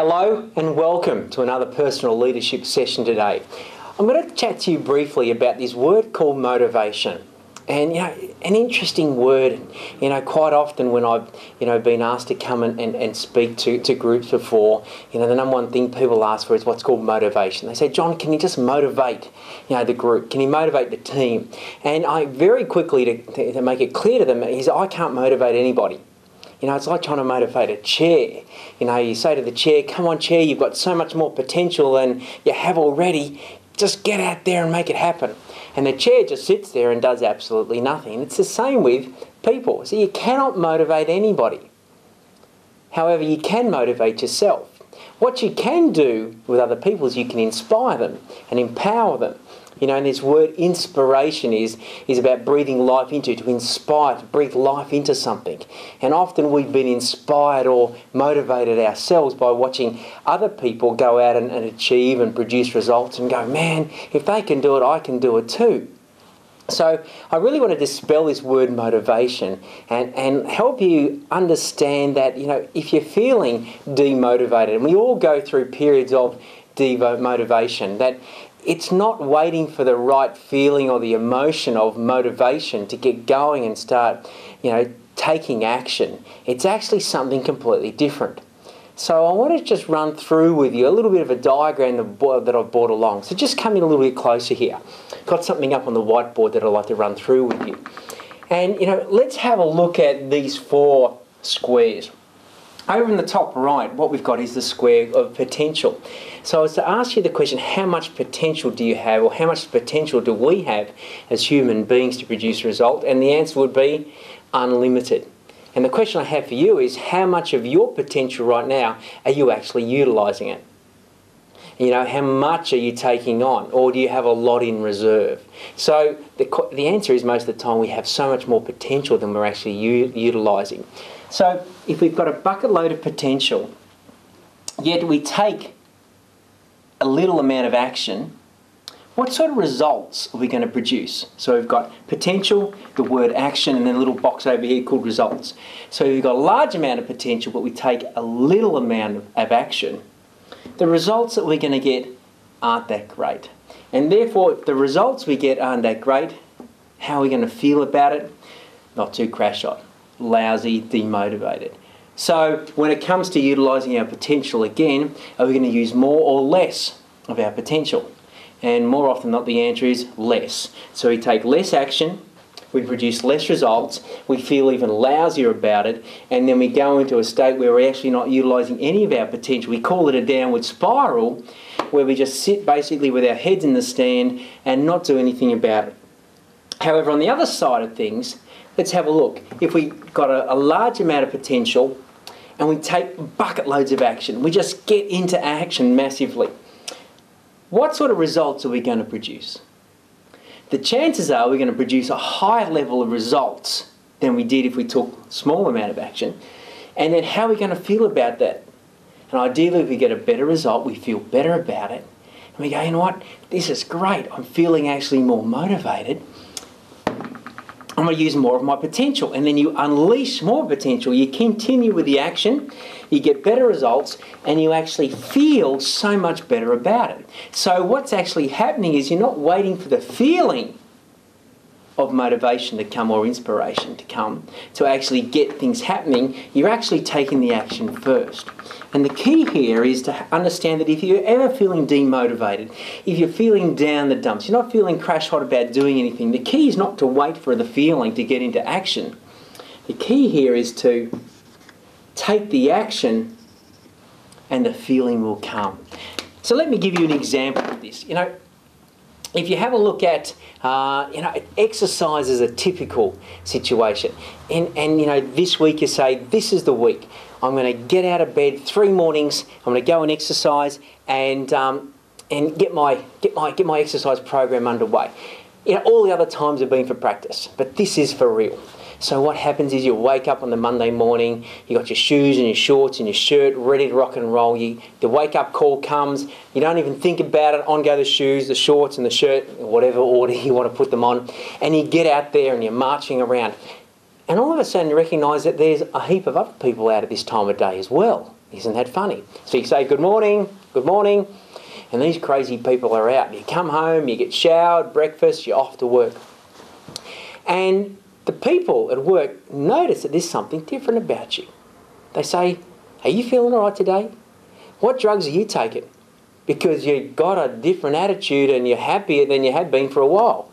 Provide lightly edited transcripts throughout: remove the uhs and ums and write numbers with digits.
Hello and welcome to another personal leadership session today. I'm going to chat to you briefly about this word called motivation. And an interesting word, quite often when I've, been asked to come and speak to groups before, the number one thing people ask for is what's called motivation. They say, John, can you just motivate, the group? Can you motivate the team? And I very quickly, to make it clear to them, is I can't motivate anybody. It's like trying to motivate a chair. You say to the chair, come on chair, you've got so much more potential than you have already. Just get out there and make it happen. And the chair just sits there and does absolutely nothing. It's the same with people. So you cannot motivate anybody. However, you can motivate yourself. What you can do with other people is you can inspire them and empower them. And this word inspiration is about breathing life into, to inspire, to breathe life into something. And often we've been inspired or motivated ourselves by watching other people go out and achieve and produce results and go, man, if they can do it, I can do it too. So I really want to dispel this word motivation and help you understand that, if you're feeling demotivated, and we all go through periods of demotivation, that it's not waiting for the right feeling or the emotion of motivation to get going and start, taking action. It's actually something completely different. So I want to just run through with you a little bit of a diagram that I've brought along. So just come in a little bit closer here. Got something up on the whiteboard that I'd like to run through with you. And, let's have a look at these four squares. Over in the top right, what we've got is the square of potential. So I was to ask you the question, how much potential do you have, or how much potential do we have as human beings to produce a result? And the answer would be unlimited. And the question I have for you is, how much of your potential right now are you actually utilising it? How much are you taking on, or do you have a lot in reserve? So the answer is most of the time we have so much more potential than we're actually utilising. So if we've got a bucket load of potential, yet we take a little amount of action, what sort of results are we going to produce? So we've got potential, the word action, and then a little box over here called results. So we've got a large amount of potential, but we take a little amount of action. The results that we're going to get aren't that great. And therefore, if the results we get aren't that great, how are we going to feel about it? Not too crash-hot. Lousy, demotivated. So when it comes to utilising our potential again, are we going to use more or less of our potential? And more often than not, the answer is less. So we take less action, we produce less results, we feel even lousier about it, and then we go into a state where we're actually not utilising any of our potential. We call it a downward spiral, where we just sit basically with our heads in the stand and not do anything about it. However, on the other side of things, let's have a look. If we've got a large amount of potential and we take bucket loads of action, we just get into action massively, what sort of results are we going to produce? The chances are we're going to produce a higher level of results than we did if we took a small amount of action. And then how are we going to feel about that? And ideally, if we get a better result, we feel better about it. And we go, you know what, this is great. I'm feeling actually more motivated. I'm going to use more of my potential. And then you unleash more potential. You continue with the action, you get better results, and you actually feel so much better about it. So what's actually happening is you're not waiting for the feeling of motivation to come or inspiration to come to actually get things happening. You're actually taking the action first. And the key here is to understand that if you're ever feeling demotivated, if you're feeling down the dumps, you're not feeling crash hot about doing anything, the key is not to wait for the feeling to get into action. The key here is to take the action and the feeling will come. So let me give you an example of this. If you have a look at, exercise is a typical situation. And this week you say, this is the week. I'm going to get out of bed 3 mornings. I'm going to go and exercise and get my exercise program underway. All the other times have been for practice, but this is for real. So what happens is you wake up on the Monday morning, you got your shoes and your shorts and your shirt ready to rock and roll. The wake-up call comes, you don't even think about it, on go the shoes, the shorts and the shirt, whatever order you want to put them on, and you get out there and you're marching around. And all of a sudden you recognise that there's a heap of other people out at this time of day as well. Isn't that funny? So you say, good morning, and these crazy people are out. You come home, you get showered, breakfast, you're off to work. And the people at work notice that there's something different about you. They say, are you feeling all right today? What drugs are you taking? Because you've got a different attitude and you're happier than you have been for a while.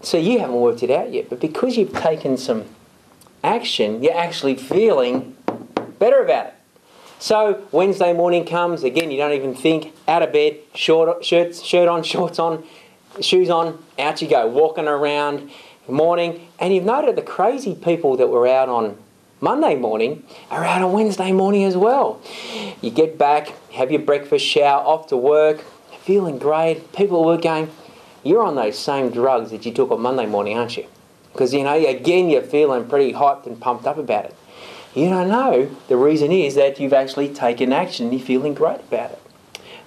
So you haven't worked it out yet, but because you've taken some action, you're actually feeling better about it. So Wednesday morning comes, again, you don't even think, out of bed, shirt on, shorts on, shoes on, out you go, walking around, morning, and you've noted the crazy people that were out on Monday morning are out on Wednesday morning as well. You get back, have your breakfast, shower, off to work, feeling great. People at work going, you're on those same drugs that you took on Monday morning, aren't you? Because, you know, again, you're feeling pretty hyped and pumped up about it. You don't know. The reason is that you've actually taken action and you're feeling great about it.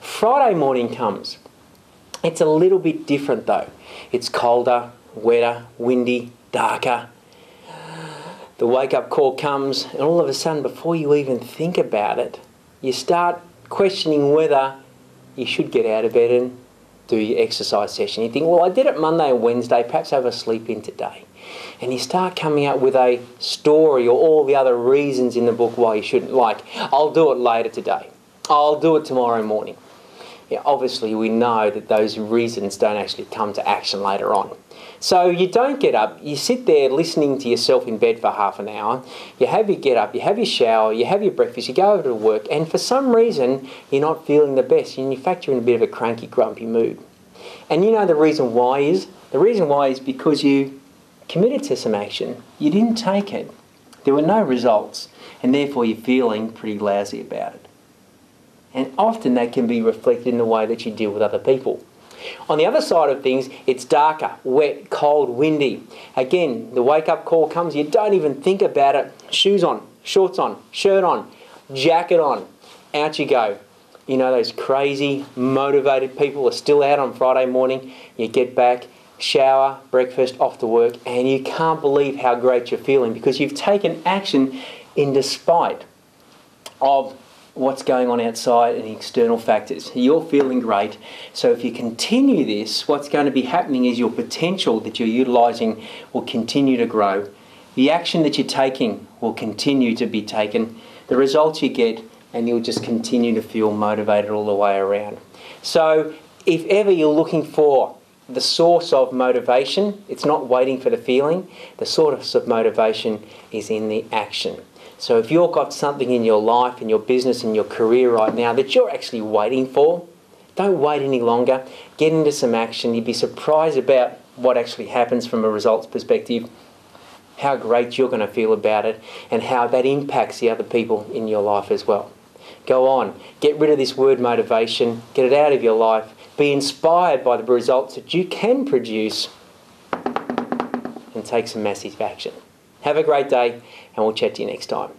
Friday morning comes. It's a little bit different though. It's colder, wetter, windy, darker. The wake-up call comes, and all of a sudden, before you even think about it, you start questioning whether you should get out of bed and do your exercise session. You think, well, I did it Monday and Wednesday, perhaps have a sleep in today. And you start coming up with a story or all the other reasons in the book why you shouldn't, like, I'll do it later today. I'll do it tomorrow morning. Yeah, obviously, we know that those reasons don't actually come to action later on. So you don't get up, you sit there listening to yourself in bed for half an hour, you have your get up, you have your shower, you have your breakfast, you go over to work, and for some reason you're not feeling the best, and in fact you're in a bit of a cranky, grumpy mood. And you know the reason why is? The reason why is because you committed to some action, you didn't take it, there were no results, and therefore you're feeling pretty lousy about it. And often that can be reflected in the way that you deal with other people. On the other side of things, it's darker, wet, cold, windy. Again, the wake-up call comes, you don't even think about it. Shoes on, shorts on, shirt on, jacket on, out you go. You know, those crazy, motivated people are still out on Friday morning. You get back, shower, breakfast, off to work, and you can't believe how great you're feeling because you've taken action in despite of what's going on outside and external factors. You're feeling great. So if you continue this, what's going to be happening is your potential that you're utilising will continue to grow. The action that you're taking will continue to be taken. The results you get, and you'll just continue to feel motivated all the way around. So if ever you're looking for the source of motivation, it's not waiting for the feeling. The source of motivation is in the action. So if you've got something in your life, in your business, in your career right now that you're actually waiting for, don't wait any longer. Get into some action. You'd be surprised about what actually happens from a results perspective, how great you're going to feel about it, and how that impacts the other people in your life as well. Go on. Get rid of this word motivation. Get it out of your life. Be inspired by the results that you can produce and take some massive action. Have a great day, and we'll chat to you next time.